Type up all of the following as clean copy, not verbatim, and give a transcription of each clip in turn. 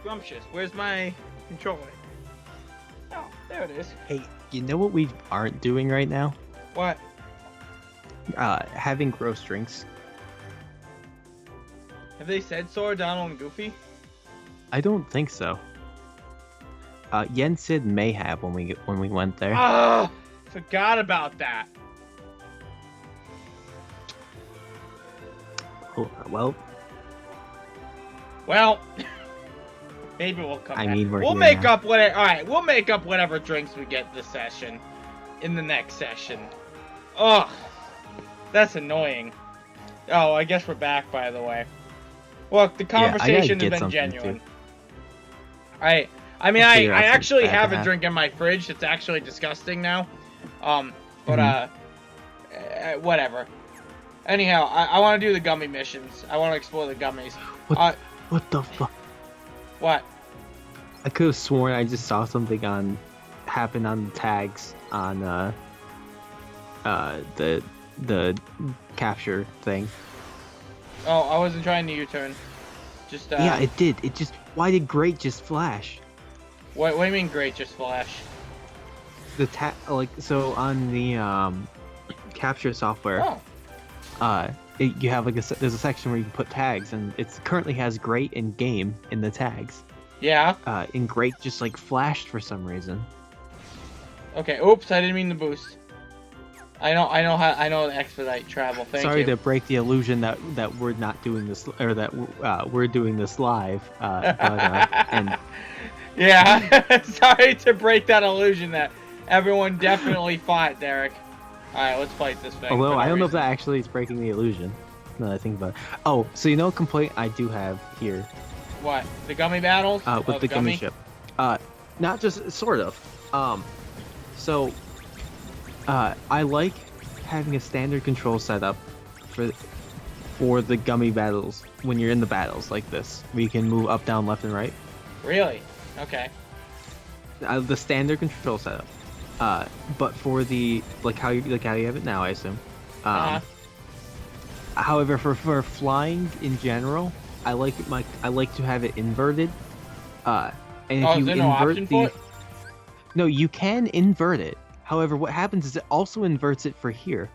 Scrumptious. Where's my controller? Oh, there it is. Hey, you know what we aren't doing right now? What? Having gross drinks. Have they said so, Donald and Goofy? I don't think so. Yen Sid may have when we went there. Oh, forgot about that. Oh, well, maybe we'll come I back. mean, we're we'll here make now. up whatever. All right, we'll make up whatever drinks we get this session in the next session. Ugh, that's annoying. Oh, I guess we're back, by the way. Look, the conversation has been genuine. I mean, I actually have a drink in my fridge. It's actually disgusting now. Whatever. Anyhow, I want to do the gummy missions. I want to explore the gummies. What the fuck? What? I could have sworn I just saw something happen on the tags on the capture thing. Oh, I wasn't trying to U-turn. Just yeah, it did. Why did Great just flash? What do you mean Great just flash? So on the capture software. Oh. You have there's a section where you can put tags, and it currently has Great and Game in the tags. Yeah. And Great just flashed for some reason. Okay. Oops, I didn't mean to boost. I know the expedite travel. Thank you. Sorry to break the illusion that we're not doing this, or that we're doing this live. And yeah. Sorry to break that illusion that everyone definitely fought, Derek. Alright, let's fight this thing. Although I don't know if that actually is breaking the illusion. Now that I think about it. Oh, so you know a complaint I do have here. What? The gummy battles? With the gummy ship. Not just sort of. So I like having a standard control setup for the gummy battles when you're in the battles like this, where you can move up, down, left, and right. Really? Okay. The standard control setup. But for the how you have it now, I assume. However, for flying in general, I like to have it inverted. And if is there no option for it? No, you can invert it. However, what happens is it also inverts it for here.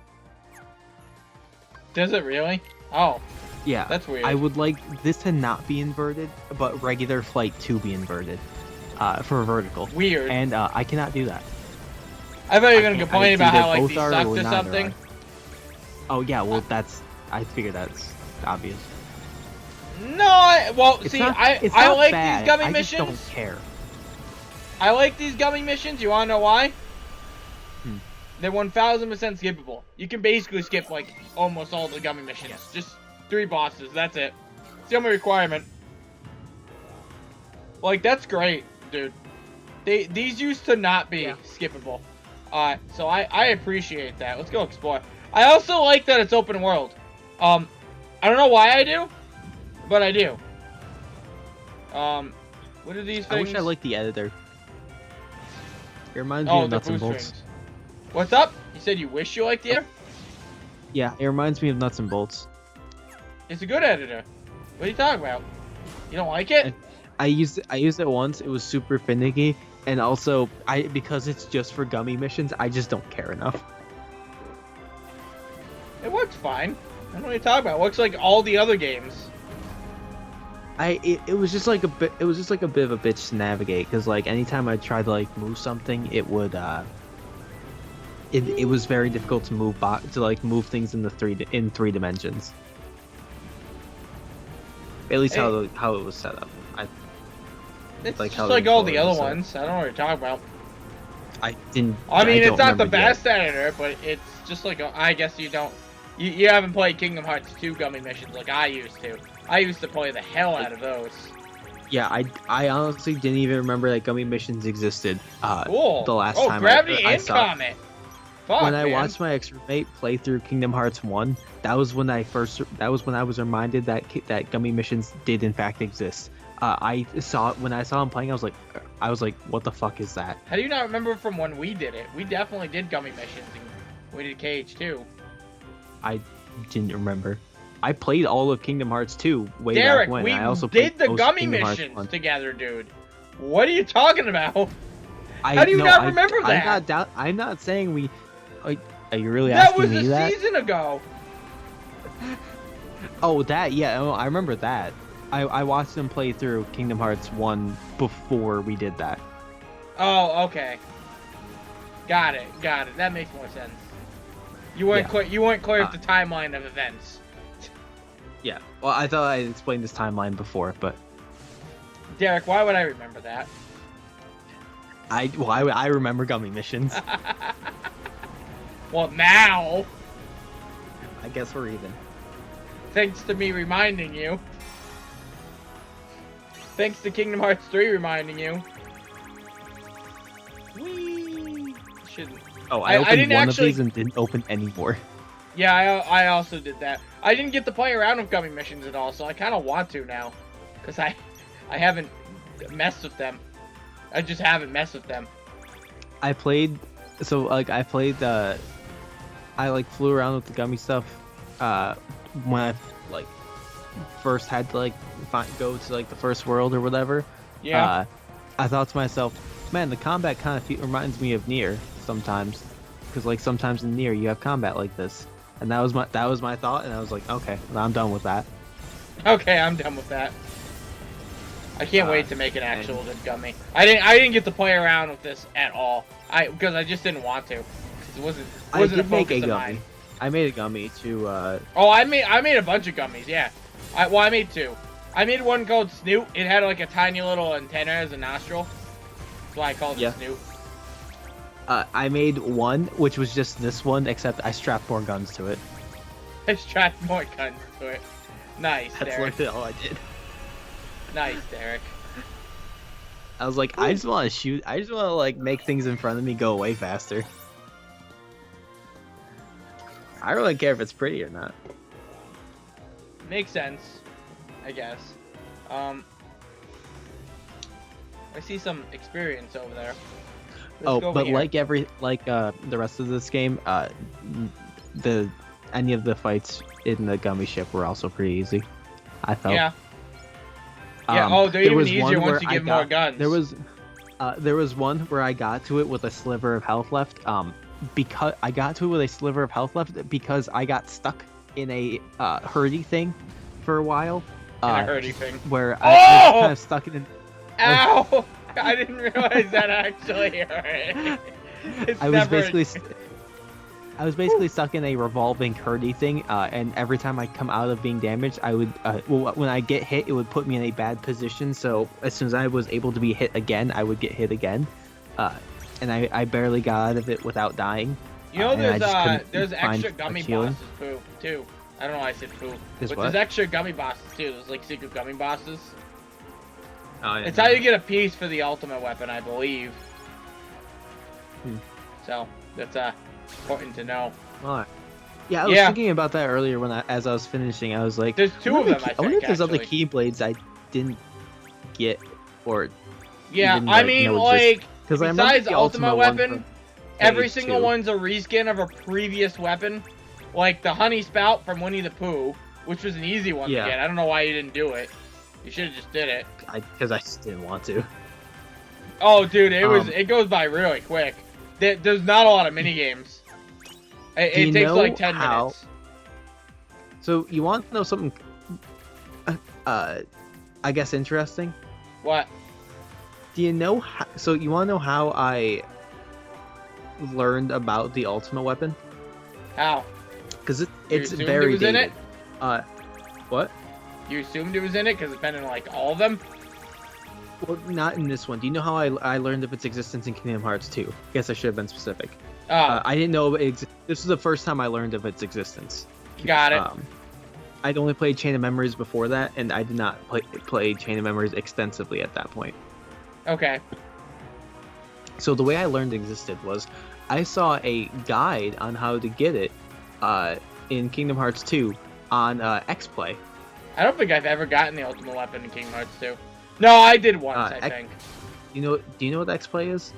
Does it really? Oh. Yeah. That's weird. I would like this to not be inverted, but regular flight to be inverted. For vertical. Weird. And I cannot do that. I thought you were gonna complain about how these sucked or neither something. are. Oh yeah, well I figured that's obvious. No, I like bad. these gummy I missions. just don't care. I like these gummy missions. You wanna know why? Hmm. They're 1000% skippable. You can basically skip almost all the gummy missions. Yes. Just 3 bosses. That's it. It's the only requirement. That's great, dude. These used to not be skippable. So I appreciate that. Let's go explore. I also like that it's open world. I don't know why I do, but I do. What are these things? I wish I liked the editor. It reminds me of Nuts and Bolts. Strings. What's up? You said you wish you liked the editor? Yeah, it reminds me of Nuts and Bolts. It's a good editor. What are you talking about? You don't like it? I used it once. It was super finicky. And also, because it's just for gummy missions, I just don't care enough. It works fine. I don't know what you're talking about. It works like all the other games. It was just a bit of a bitch to navigate, because anytime I tried to move something, it would it was very difficult to move things in in 3 dimensions. At least how it was set up. It's just like all the other ones. I don't know what you're talking about. I didn't. I mean, it's not the remember yet. best editor, but it's just I guess you don't. You haven't played Kingdom Hearts 2 gummy missions like I used to. I used to play the hell out of those. Yeah, I honestly didn't even remember that gummy missions existed. Cool. The last time Gravity I and saw Comet. Fuck, when I man. watched my ex-roommate play through Kingdom Hearts 1, that was when I was reminded that gummy missions did in fact exist. When I saw him playing, I was like, what the fuck is that? How do you not remember from when we did it? We definitely did gummy missions, and we did Cage too. I didn't remember. I played all of Kingdom Hearts 2 way Derek, back when. we I also did played the most of gummy Kingdom Hearts missions 1. together, dude. What are you talking about? I, How do you no, not remember that? I'm not saying we. Like, are you really That asking was me a that? season ago. Oh, that, yeah, oh, I remember that. I watched them play through Kingdom Hearts 1 before we did that. Oh, okay. Got it. That makes more sense. You weren't clear. You weren't clear with the timeline of events. Yeah. Well, I thought I explained this timeline before, but Derek, why would I remember that? I remember gummy missions. Well, now, I guess we're even. thanks to me reminding you. Thanks to Kingdom Hearts 3 reminding you. Whee! Shouldn't. Oh, I opened didn't one actually... of these and didn't open any more. Yeah, I also did that. I didn't get to play around with gummy missions at all, so I kind of want to now. Because I haven't messed with them. I just haven't messed with them. I played... So, like, I flew around with the gummy stuff when I, like, first had to, like, go to, like, the first world or whatever. Yeah. I thought to myself, man, the combat kind of reminds me of Nier sometimes. Because, like, sometimes in Nier you have combat like this. And that was my thought, and I was like, okay, I'm done with that. Okay, I'm done with that. I can't wait to make an actual good gummy. I didn't get to play around with this at all. Because I just didn't want to. It wasn't a focus of mine. I made a gummy to Oh, I made a bunch of gummies, yeah. I made two. I made one called Snoot. It had like a tiny little antenna as a nostril. That's why I called it Snoot. I made one, which was just this one, except I strapped more guns to it. I strapped more guns to it. Nice, That's Derek. literally all I did. Nice, Derek. I was like, I just want to shoot. I just want to, like, make things in front of me go away faster. I don't really care if it's pretty or not. Makes sense, I guess. I see some experience over there. But like the rest of this game, any of the fights in the gummy ship were also pretty easy. I felt. Yeah. Yeah. They're even easier once you give more guns. There was one where I got to it with a sliver of health left. Because I got to it with a sliver of health left because I got stuck in a hurdy thing for a while. In a hurdy thing. Where I was kind of stuck in. Ow! I didn't realize that actually hurt. I was basically stuck in a revolving hurdy thing, and every time I come out of being damaged, I would, when I get hit, it would put me in a bad position. So as soon as I was able to be hit again, I would get hit again, and I barely got out of it without dying. You know, there's extra gummy bosses too. I don't know why I said poo, but there's extra gummy bosses too. There's like secret gummy bosses. Oh, yeah, it's how you get a piece for the ultimate weapon, I believe. So that's important to know. Well, yeah, I was thinking about that earlier as I was finishing. I was like, there's two of them. I wonder if there's other Keyblades I didn't get or. Yeah, I mean, like besides the ultimate weapon, every single one's a reskin of a previous weapon. Like the honey spout from Winnie the Pooh, which was an easy one to get. I don't know why you didn't do it. You should have just did it. Because I just didn't want to. Oh, dude, it goes by really quick. There's not a lot of mini games. It takes like 10 minutes. So you want to know something? I guess interesting. What? Do you know? So you want to know how I learned about the ultimate weapon? How? Because it's very dated. What? You assumed it was in it because it's been in like all of them? Well, not in this one. Do you know how I learned of its existence in Kingdom Hearts 2? I guess I should have been specific. I didn't know this was the first time I learned of its existence. Got it. I'd only played Chain of Memories before that, and I did not play Chain of Memories extensively at that point. Okay. So the way I learned it existed was I saw a guide on how to get it in Kingdom Hearts 2 on X-Play. I don't think I've ever gotten the ultimate weapon in Kingdom Hearts 2. No, I did once, I think. Do you know what X-Play is?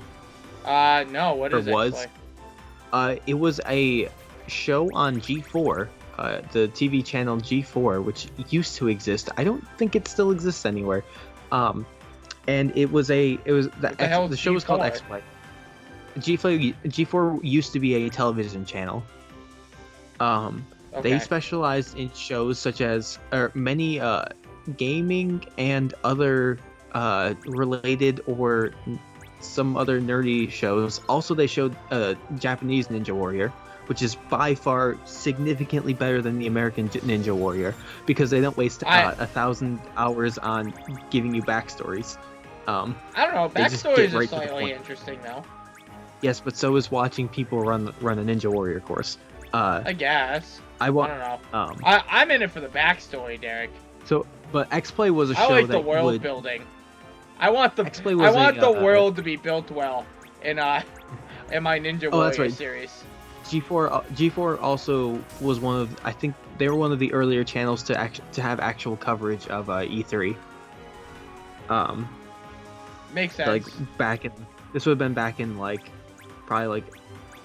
No, what is X-Play? It was a show on G4 the TV channel G4, which used to exist. I don't think it still exists anywhere. And the show was called X-Play. G4 used to be a television channel. They specialized in shows such as many gaming and other related or some other nerdy shows. Also, they showed Japanese Ninja Warrior, which is by far significantly better than the American Ninja Warrior because they don't waste 1,000 hours on giving you backstories. I don't know. Backstories are slightly interesting, though. Yes, but so is watching people run a Ninja Warrior course. I guess. I don't know. I'm in it for the backstory, Derek. So, but X-Play was a show that I like the world building. I want the world to be built well in my Ninja Warrior series. G4 also was I think they were one of the earlier channels to have actual coverage of E3. Makes sense. Like this would have been back in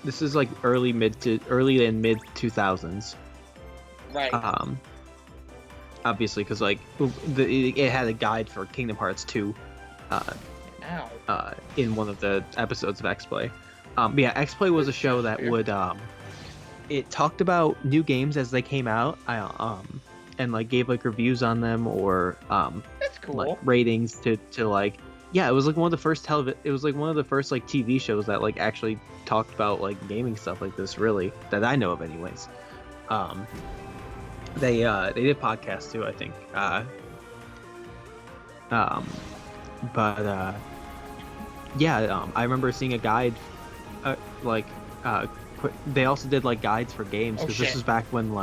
this is like early and mid 2000s. Right. Obviously, because it had a guide for Kingdom Hearts 2. In one of the episodes of X-Play. Yeah, X-Play was a show that would it talked about new games as they came out, and like gave like reviews on them or that's cool. Like ratings to like it was like one of the first like TV shows that like actually talked about like gaming stuff like this, really, that I know of anyways. They did podcasts too, I think. I remember seeing a guide, they also did like guides for games because this was back when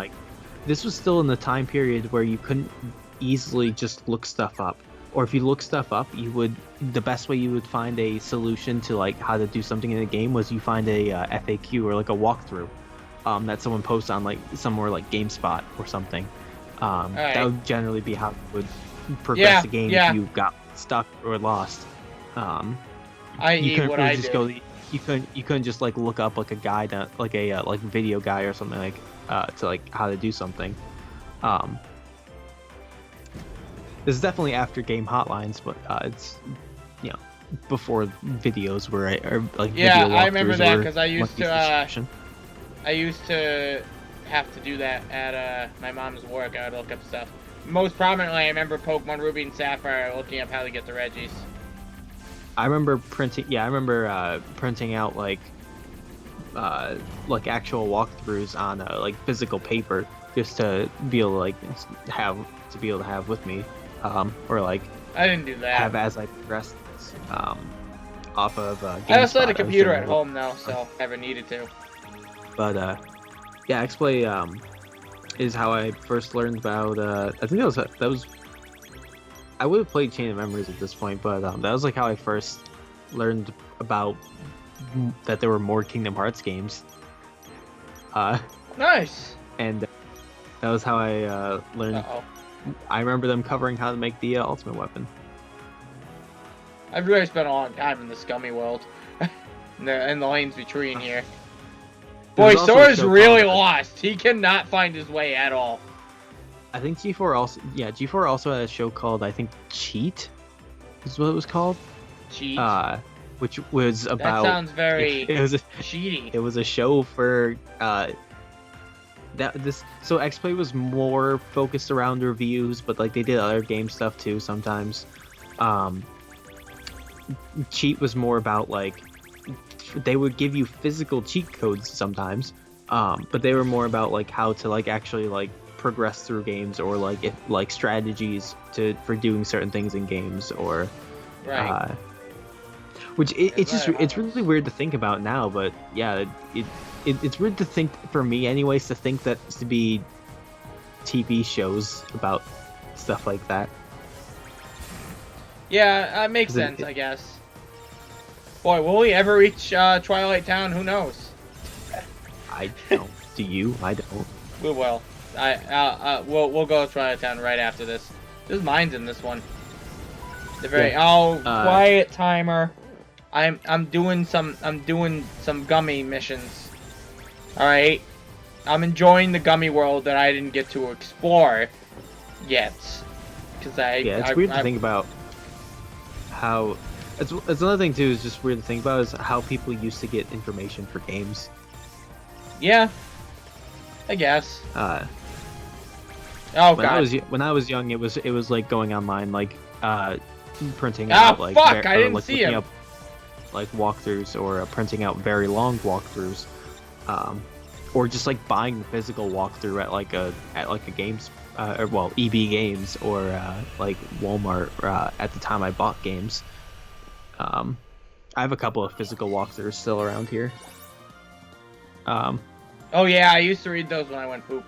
this was still in the time period where you couldn't easily just look stuff up, or if you look stuff up, the best way you would find a solution to like how to do something in a game was you find a FAQ or like a walkthrough that someone posts on like somewhere like GameSpot or something. That would generally be how you would progress the game if you got stuck or lost. You couldn't just like look up like a guide, like a like video guide or something like to like how to do something. This is definitely after game hotlines, but it's before videos were like video walkthroughs. I remember that because I used to have to do that at my mom's work. I would look up stuff. Most prominently, I remember Pokemon Ruby and Sapphire looking up how to get the Regis. I remember printing out like actual walkthroughs on like physical paper just to be able to have with me, or like I didn't do that. Have as I progressed off of. I also had a computer at home though, so never needed to. But X-Play is how I first learned about. I think that was. I would have played Chain of Memories at this point, but that was like how I first learned about that there were more Kingdom Hearts games. Nice. And that was how I learned. I remember them covering how to make the ultimate weapon. I've really spent a long time in this gummy world, in the lanes between here. Boy, Sora's really lost. He cannot find his way at all. I think G4 also had a show called, I think, Cheat is what it was called. Cheat? Which was about... That sounds very cheaty. It was a show for... So X-Play was more focused around reviews, but like they did other game stuff too sometimes. Cheat was more about like... They would give you physical cheat codes sometimes, but they were more about like how to like actually like progress through games, or like strategies for doing certain things in games, or which it's really weird to think about now, but yeah, it's weird to think, for me anyways, to think that to be TV shows about stuff like that. Yeah, makes sense, I guess. Boy, will we ever reach Twilight Town? Who knows? I don't. Do you? I don't. We will. We'll go to Twilight Town right after this. There's mines in this one. The very quiet timer. I'm doing some gummy missions. All right. I'm enjoying the gummy world that I didn't get to explore yet. Because it's weird to think about how. It's another thing too. Is just weird to think about is how people used to get information for games. Yeah, I guess. Oh God! When I was young, it was like going online, like printing out like fuck! I didn't like, see him. Up, like walkthroughs or printing out very long walkthroughs, or just like buying the physical walkthrough at a games, or well EB Games or like Walmart at the time I bought games. I have a couple of physical walkthroughs still around here. Oh yeah, I used to read those when I went poop.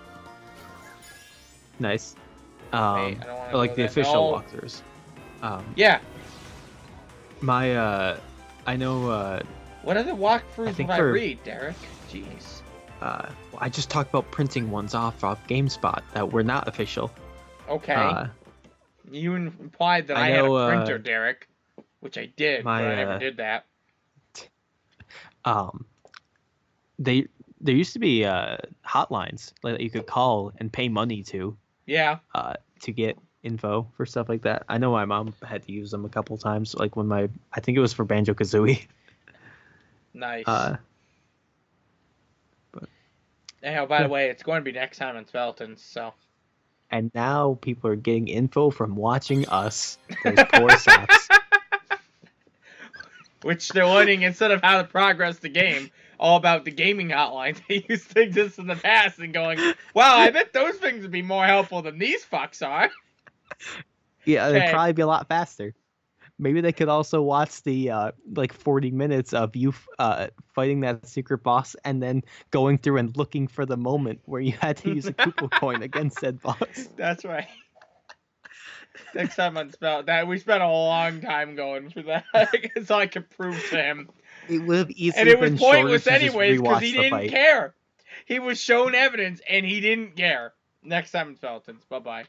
Nice. Wait, I don't wanna like go the that- official no. walkthroughs. Yeah. I know. What other walkthroughs think would I for- read, Derek? Jeez. I just talked about printing ones off GameSpot that were not official. Okay. You implied that I know, had a printer, Derek, which I did, my, but I never did that. There used to be hotlines that you could call and pay money to get info for stuff like that. I know my mom had to use them a couple times, like when I think it was for Banjo-Kazooie. Nice. But Anyhow, by the way, it's going to be next time in Speletons, so. And now people are getting info from watching us. Those poor socks. Which they're learning instead of how to progress the game, all about the gaming hotline. They used to exist in the past and going, wow, I bet those things would be more helpful than these fucks are. Yeah, they'd probably be a lot faster. Maybe they could also watch the like 40 minutes of you fighting that secret boss and then going through and looking for the moment where you had to use a Koopa coin against said boss. That's right. Next time on that, we spent a long time going for that, so I could prove to him. It would have easily And it was been pointless shorter to anyways just because rewatch he the didn't fight. care. He was shown evidence and he didn't care. Next time in Speletons. Bye bye.